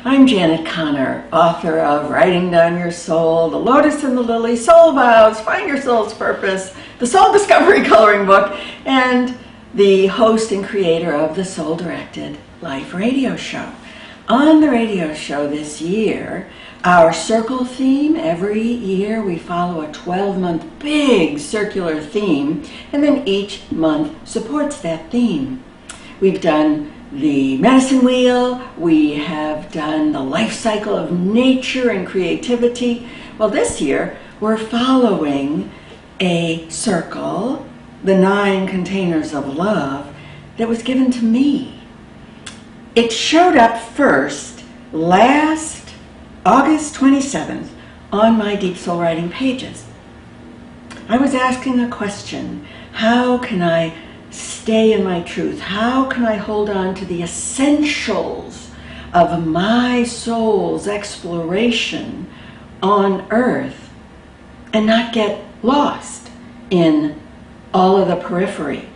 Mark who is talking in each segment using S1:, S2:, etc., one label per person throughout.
S1: I'm Janet Conner, author of Writing Down Your Soul, The Lotus and the Lily, Soul Vows, Find Your Soul's Purpose, the Soul Discovery Coloring Book, and the host and creator of the Soul Directed Life radio show. On the radio show this year, our circle theme, every year we follow a 12-month big circular theme, and then each month supports that theme. We've done the medicine wheel, we have done the life cycle of nature and creativity. Well, this year we're following a circle, the 9 containers of love, that was given to me. It showed up first last August 27th on my Deep Soul Writing pages. I was asking a question: how can I stay in my truth? How can I hold on to the essentials of my soul's exploration on earth and not get lost in all of the periphery?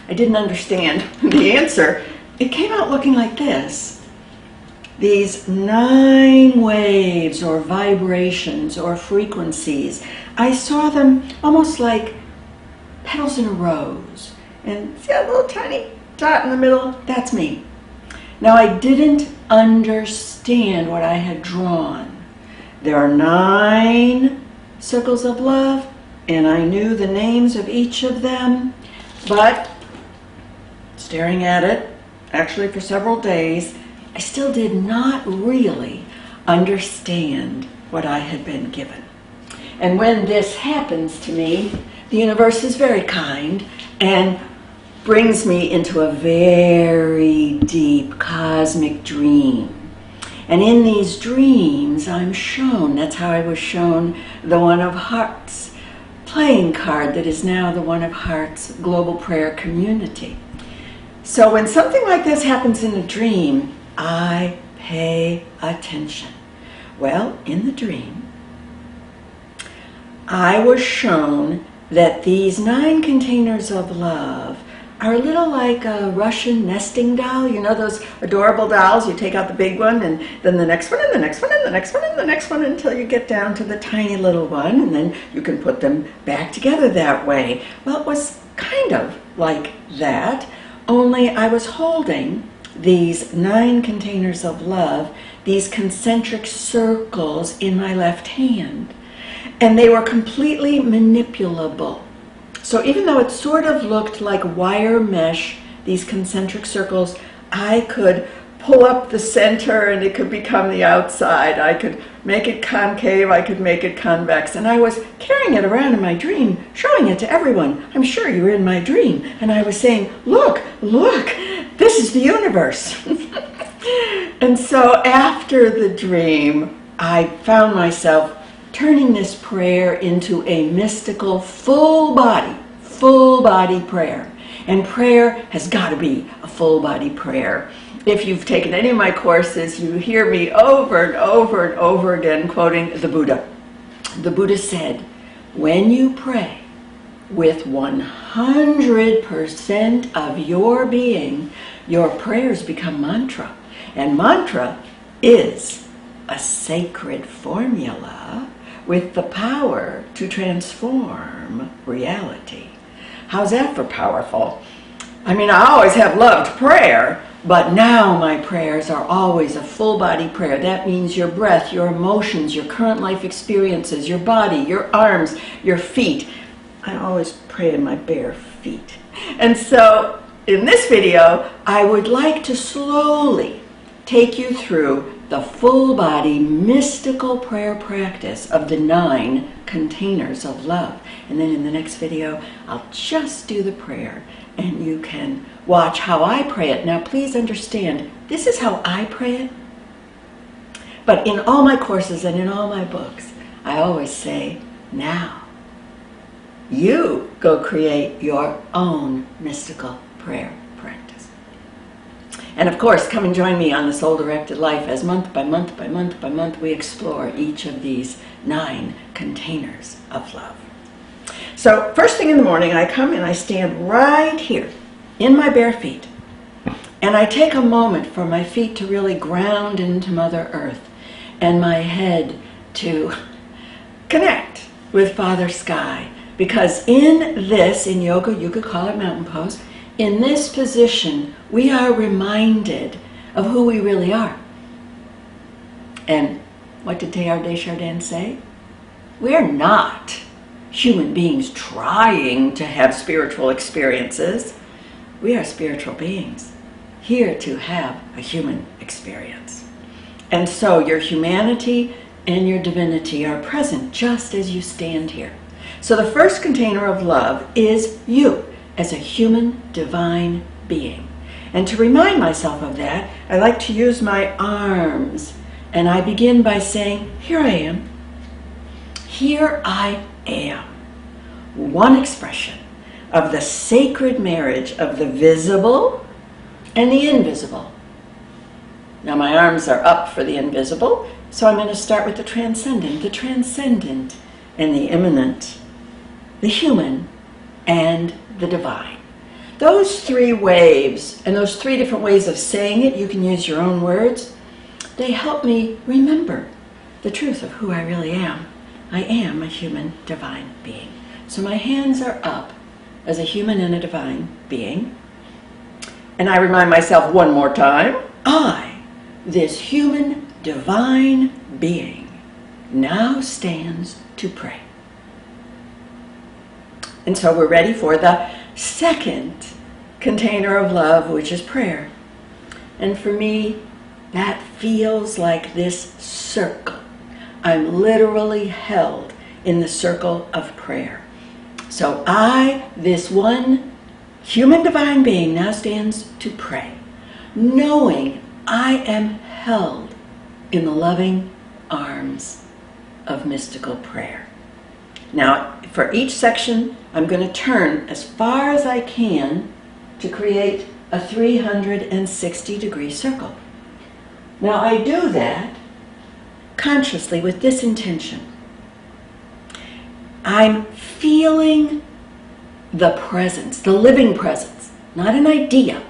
S1: I didn't understand the answer. It came out looking like this. These 9 waves or vibrations or frequencies, I saw them almost like petals in a rose. And see that little tiny dot in the middle? That's me. Now, I didn't understand what I had drawn. There are 9 circles of love, and I knew the names of each of them, but staring at it, actually for several days, I still did not really understand what I had been given. And when this happens to me, the universe is very kind and brings me into a very deep cosmic dream. And in these dreams, I'm shown, that's how I was shown the One of Hearts playing card that is now the One of Hearts Global Prayer Community. So when something like this happens in a dream, I pay attention. Well, in the dream, I was shown that these 9 containers of love are a little like a Russian nesting doll. You know those adorable dolls? You take out the big one, and then the next one, and the next one, and the next one, and the next one, until you get down to the tiny little one, and then you can put them back together that way. Well, it was kind of like that, only I was holding these 9 containers of love, these concentric circles in my left hand, and they were completely manipulable. So even though it sort of looked like wire mesh, these concentric circles, I could pull up the center and it could become the outside. I could make it concave, I could make it convex. And I was carrying it around in my dream, showing it to everyone. I'm sure you were in my dream. And I was saying, look, look, this is the universe. And so after the dream, I found myself turning this prayer into a mystical, full body prayer. And prayer has got to be a full body prayer. If you've taken any of my courses, you hear me over and over and over again quoting the Buddha. The Buddha said, when you pray with 100% of your being, your prayers become mantra. And mantra is a sacred formula with the power to transform reality. How's that for powerful? I mean, I always have loved prayer, but now my prayers are always a full body prayer. That means your breath, your emotions, your current life experiences, your body, your arms, your feet. I always pray in my bare feet. And so in this video, I would like to slowly take you through the full body mystical prayer practice of the 9 containers of love. And then in the next video, I'll just do the prayer and you can watch how I pray it. Now please understand, this is how I pray it. But in all my courses and in all my books, I always say, now you go create your own mystical prayer practice. And of course, come and join me on the Soul Directed Life as month by month by month by month we explore each of these 9 containers of love. So first thing in the morning, I come and I stand right here in my bare feet And I take a moment for my feet to really ground into Mother Earth and my head to connect with Father Sky. Because in yoga, you could call it mountain pose, in this position, we are reminded of who we really are. And what did Teilhard de Chardin say? We're not human beings trying to have spiritual experiences. We are spiritual beings here to have a human experience. And so your humanity and your divinity are present just as you stand here. So the first container of love is you as a human divine being. And to remind myself of that, I like to use my arms. And I begin by saying, here I am. Here I am. One expression of the sacred marriage of the visible and the invisible. Now my arms are up for the invisible, so I'm going to start with the transcendent and the immanent, the human and the divine. Those three waves and those three different ways of saying it, you can use your own words, they help me remember the truth of who I really am. I am a human divine being. So my hands are up as a human and a divine being. And I remind myself one more time, I, this human divine being, now stands to pray. And so we're ready for the second container of love, which is prayer. And for me, that feels like this circle. I'm literally held in the circle of prayer. So I, this one human divine being, now stands to pray, knowing I am held in the loving arms of mystical prayer. Now, for each section, I'm going to turn as far as I can to create a 360-degree circle. Now, I do that consciously with this intention. I'm feeling the presence, the living presence, not an idea,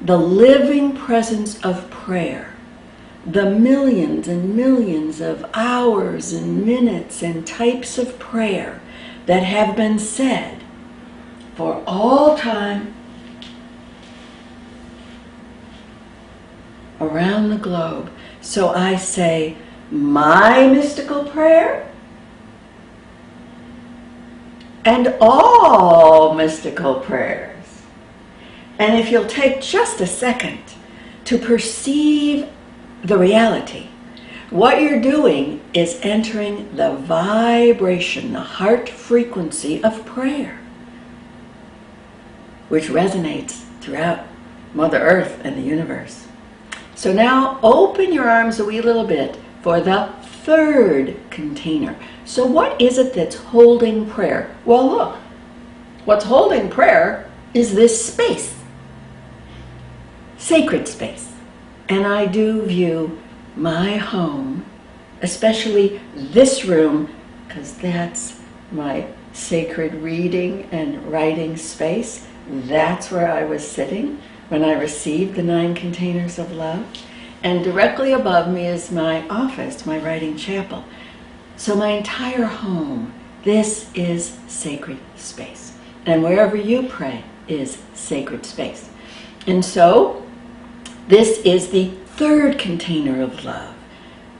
S1: the living presence of prayer, the millions and millions of hours and minutes and types of prayer that have been said for all time around the globe. So I say, my mystical prayer and all mystical prayers. And if you'll take just a second to perceive the reality, what you're doing is entering the vibration, the heart frequency of prayer, which resonates throughout Mother Earth and the universe. So now open your arms a wee little bit for the third container. So what is it that's holding prayer? Well, look, what's holding prayer is this space, sacred space. And I do view my home, especially this room, because that's my sacred reading and writing space. That's where I was sitting when I received the 9 containers of love. And directly above me is my office, my writing chapel. So my entire home, this is sacred space. And wherever you pray is sacred space. And so this is the third container of love.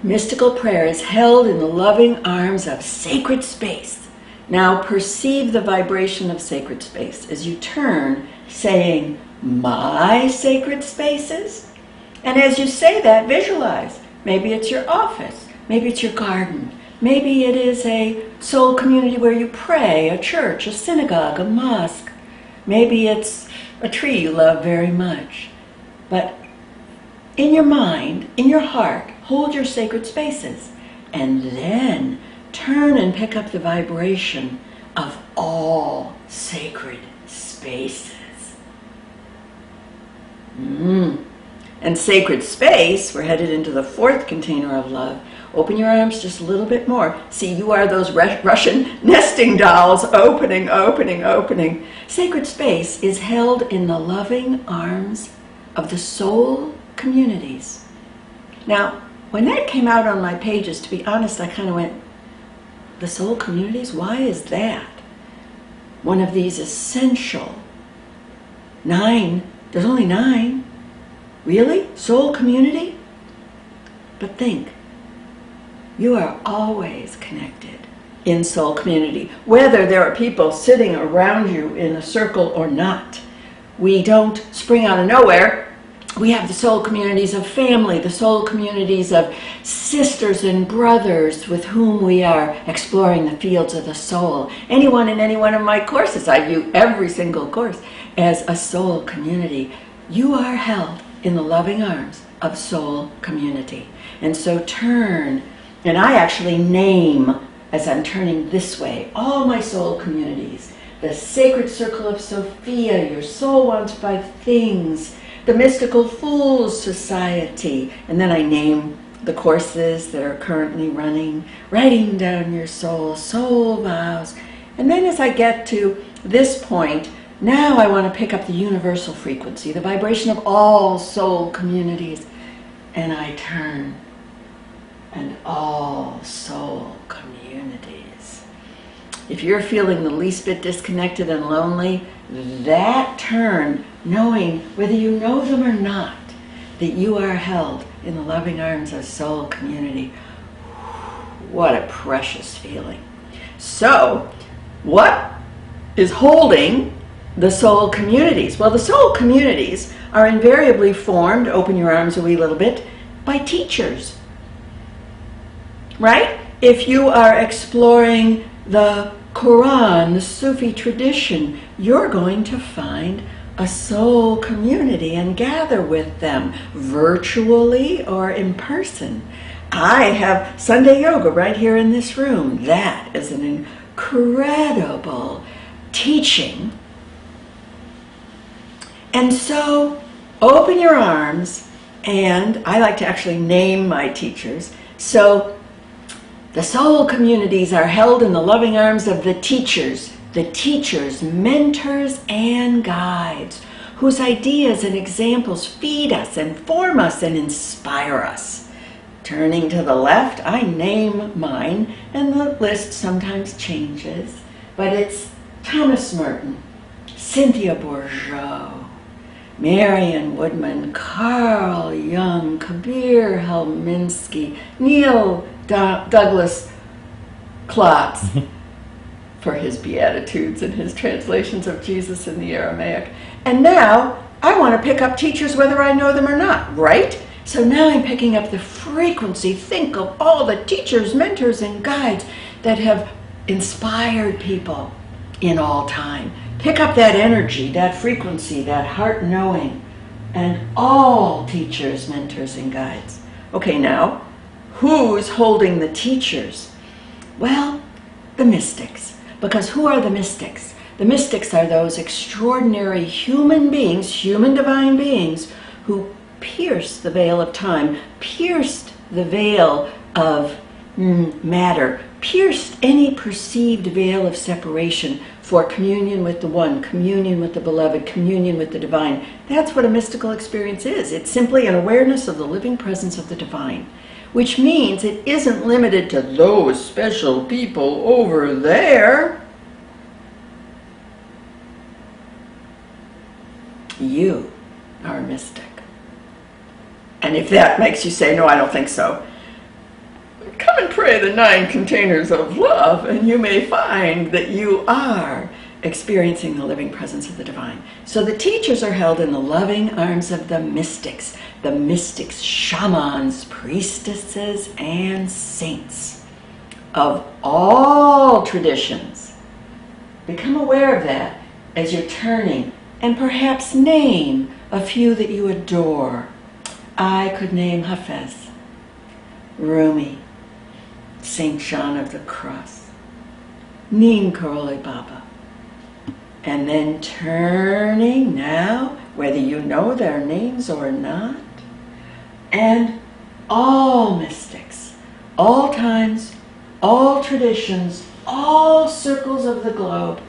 S1: Mystical prayer is held in the loving arms of sacred space. Now perceive the vibration of sacred space as you turn, saying, my sacred spaces. And as you say that, visualize. Maybe it's your office. Maybe it's your garden. Maybe it is a soul community where you pray, a church, a synagogue, a mosque. Maybe it's a tree you love very much. But in your mind, in your heart, hold your sacred spaces. And then turn and pick up the vibration of all sacred spaces. And sacred space, we're headed into the fourth container of love. Open your arms just a little bit more. See, you are those Russian nesting dolls, opening, opening, opening. Sacred space is held in the loving arms of the soul communities. Now, when that came out on my pages, to be honest, I kind of went, the soul communities? Why is that one of these essential 9? There's only 9. Really? Soul community? But think, you are always connected in soul community, whether there are people sitting around you in a circle or not. We don't spring out of nowhere. We have the soul communities of family, the soul communities of sisters and brothers with whom we are exploring the fields of the soul. Anyone in any one of my courses, I view every single course as a soul community. You are held in the loving arms of soul community. And so turn, and I actually name, as I'm turning this way, all my soul communities. The Sacred Circle of Sophia, Your Soul Wants 5 Things, the Mystical Fools Society, and then I name the courses that are currently running, Writing Down Your Soul, Soul Vows. And then as I get to this point, now I want to pick up the universal frequency, the vibration of all soul communities, and I turn, and all soul communities. If you're feeling the least bit disconnected and lonely, that turn, knowing whether you know them or not, that you are held in the loving arms of soul community. What a precious feeling. So, what is holding the soul communities? Well, the soul communities are invariably formed, open your arms a wee little bit, by teachers. Right? If you are exploring the Quran, the Sufi tradition, you're going to find a soul community and gather with them virtually or in person. I have Sunday yoga right here in this room. That is an incredible teaching. And so open your arms, and I like to actually name my teachers. So the soul communities are held in the loving arms of the teachers, mentors, and guides, whose ideas and examples feed us, inform us, and inspire us. Turning to the left, I name mine, and the list sometimes changes, but it's Thomas Merton, Cynthia Bourgeois, Marion Woodman, Carl Jung, Kabir Helminski, Neil Douglas Klotz for his Beatitudes and his translations of Jesus in the Aramaic. And now I want to pick up teachers whether I know them or not, right? So now I'm picking up the frequency. Think of all the teachers, mentors, and guides that have inspired people in all time. Pick up that energy, that frequency, that heart knowing, and all teachers, mentors, and guides. Okay, now, who's holding the teachers? Well, the mystics. Because who are the mystics? The mystics are those extraordinary human beings, human divine beings, who pierced the veil of time, pierced the veil of matter, pierced any perceived veil of separation for communion with the One, communion with the Beloved, communion with the Divine. That's what a mystical experience is. It's simply an awareness of the living presence of the Divine, which means it isn't limited to those special people over there. You are a mystic. And if that makes you say, no, I don't think so, come and pray the 9 containers of love, and you may find that you are experiencing the living presence of the divine. So the teachers are held in the loving arms of the mystics, shamans, priestesses, and saints of all traditions. Become aware of that as you're turning, and perhaps name a few that you adore. I could name Hafez, Rumi, St. John of the Cross, Neem Karoli Baba. And then turning now, whether you know their names or not, and all mystics, all times, all traditions, all circles of the globe,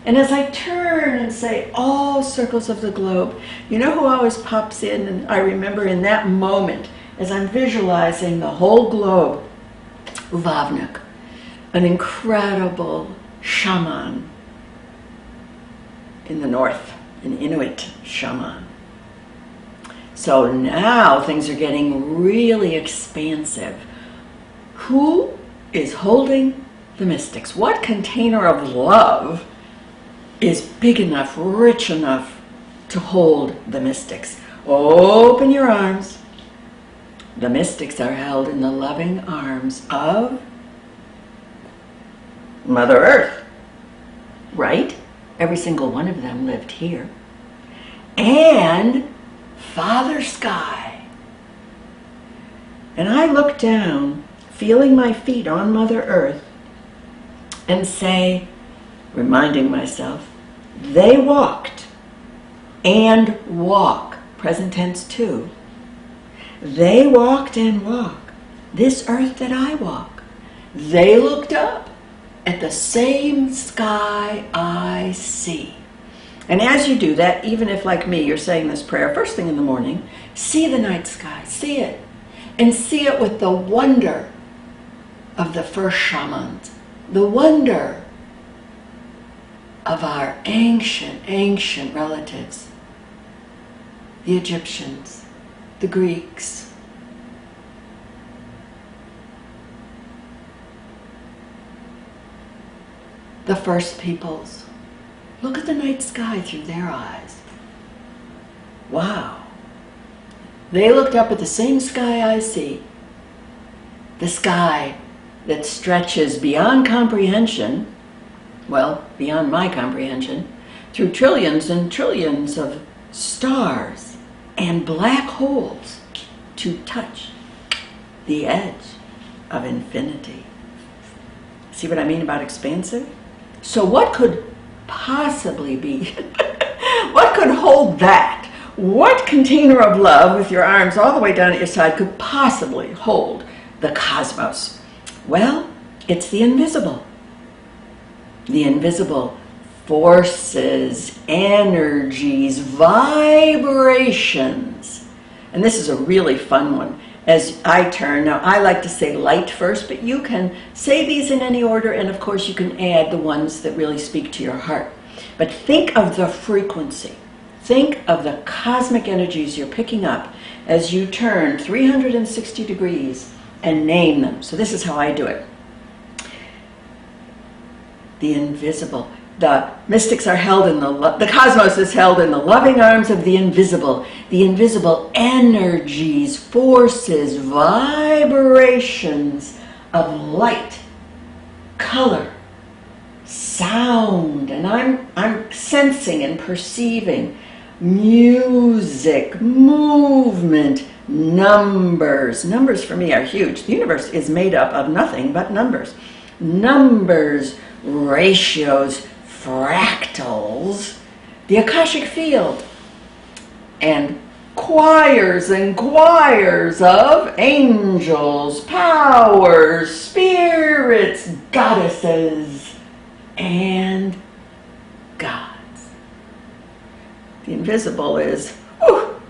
S1: And as I turn and say all circles of the globe, you know who always pops in? And I remember in that moment, as I'm visualizing the whole globe, Uvavnik, an incredible shaman in the north, an Inuit shaman. So now things are getting really expansive. Who is holding the mystics? What container of love is big enough, rich enough to hold the mystics? Open your arms. The mystics are held in the loving arms of Mother Earth, right? Every single one of them lived here. And Father Sky. And I look down, feeling my feet on Mother Earth, and say, reminding myself, they walked and walk, present tense too. They walked and walk this earth that I walk. They looked up at the same sky I see. And as you do that, even if like me, you're saying this prayer first thing in the morning, see the night sky, see it, and see it with the wonder of the first shamans, the wonder of our ancient relatives, the Egyptians, the Greeks, the first peoples. Look at the night sky through their eyes. Wow. They looked up at the same sky I see, the sky that stretches beyond comprehension, well, beyond my comprehension, through trillions and trillions of stars and black holes to touch the edge of infinity. See what I mean about expansive? So what could possibly be, what could hold that? What container of love with your arms all the way down at your side could possibly hold the cosmos? Well, it's the invisible. The invisible forces, energies, vibrations. And this is a really fun one. As I turn, now I like to say light first, but you can say these in any order, and of course you can add the ones that really speak to your heart. But think of the frequency. Think of the cosmic energies you're picking up as you turn 360 degrees and name them. So this is how I do it. The invisible. The mystics are held in the cosmos is held in the loving arms of the invisible energies, forces, vibrations of light, color, sound, and I'm sensing and perceiving music, movement, numbers. Numbers for me are huge. The universe is made up of nothing but numbers. Numbers, ratios, fractals, the Akashic field, and choirs of angels, powers, spirits, goddesses, and gods. The invisible is, whew.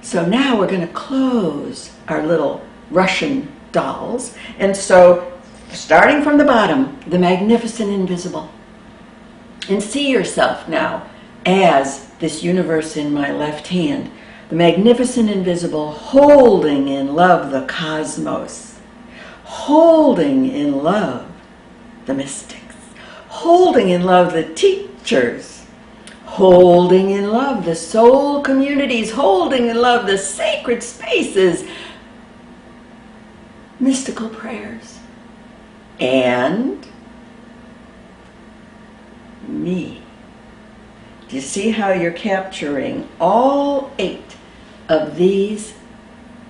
S1: So now we're going to close our little Russian dolls. And so, starting from the bottom, the magnificent invisible. And see yourself now as this universe in my left hand, the magnificent invisible, holding in love the cosmos, holding in love the mystics, holding in love the teachers, holding in love the soul communities, holding in love the sacred spaces, mystical prayers, and me. Do you see how you're capturing all 8 of these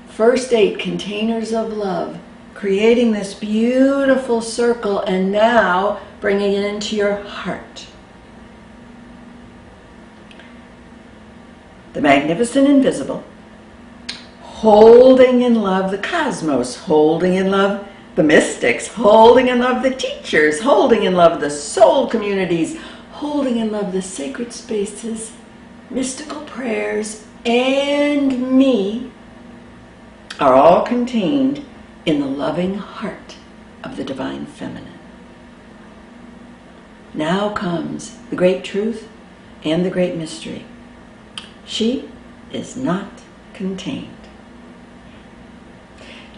S1: first 8 containers of love, creating this beautiful circle, and now bringing it into your heart? The magnificent invisible, holding in love the cosmos, holding in love the mystics, holding in love the teachers, holding in love the soul communities, holding in love the sacred spaces, mystical prayers, and me are all contained in the loving heart of the Divine Feminine. Now comes the great truth and the great mystery. She is not contained.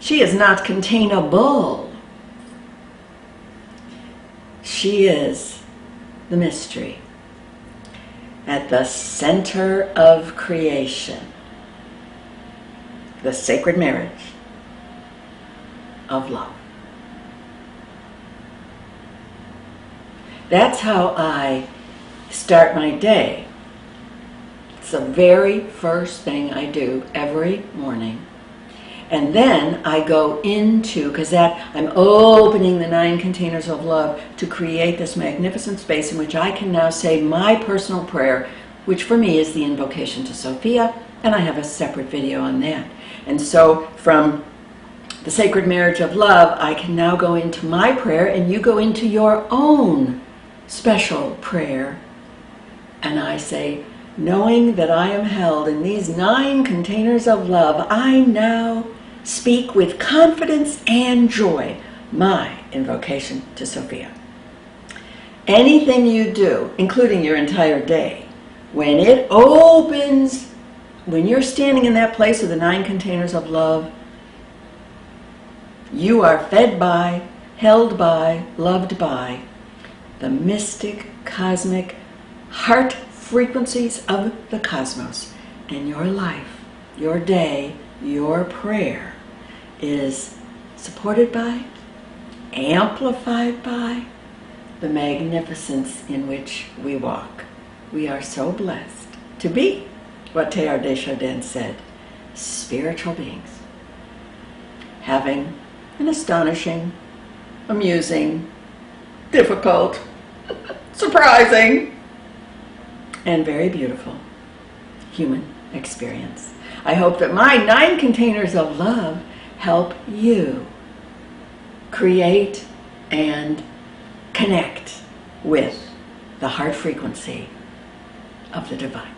S1: She is not containable. She is the mystery at the center of creation, the sacred marriage of love. That's how I start my day. It's the very first thing I do every morning. And then I go into, because I'm opening the 9 containers of love to create this magnificent space in which I can now say my personal prayer, which for me is the invocation to Sophia, and I have a separate video on that. And so from the sacred marriage of love, I can now go into my prayer, and you go into your own special prayer. And I say, knowing that I am held in these 9 containers of love, I now speak with confidence and joy my invocation to Sophia. Anything you do, including your entire day, when it opens, when you're standing in that place of the 9 containers of love, you are fed by, held by, loved by the mystic, cosmic heart frequencies of the cosmos. And your life, your day, your prayer is supported by, amplified by the magnificence in which we walk. We are so blessed to be what Teilhard de Chardin said, spiritual beings, having an astonishing, amusing, difficult, surprising, and very beautiful human experience. I hope that my 9 containers of love help you create and connect with the heart frequency of the divine.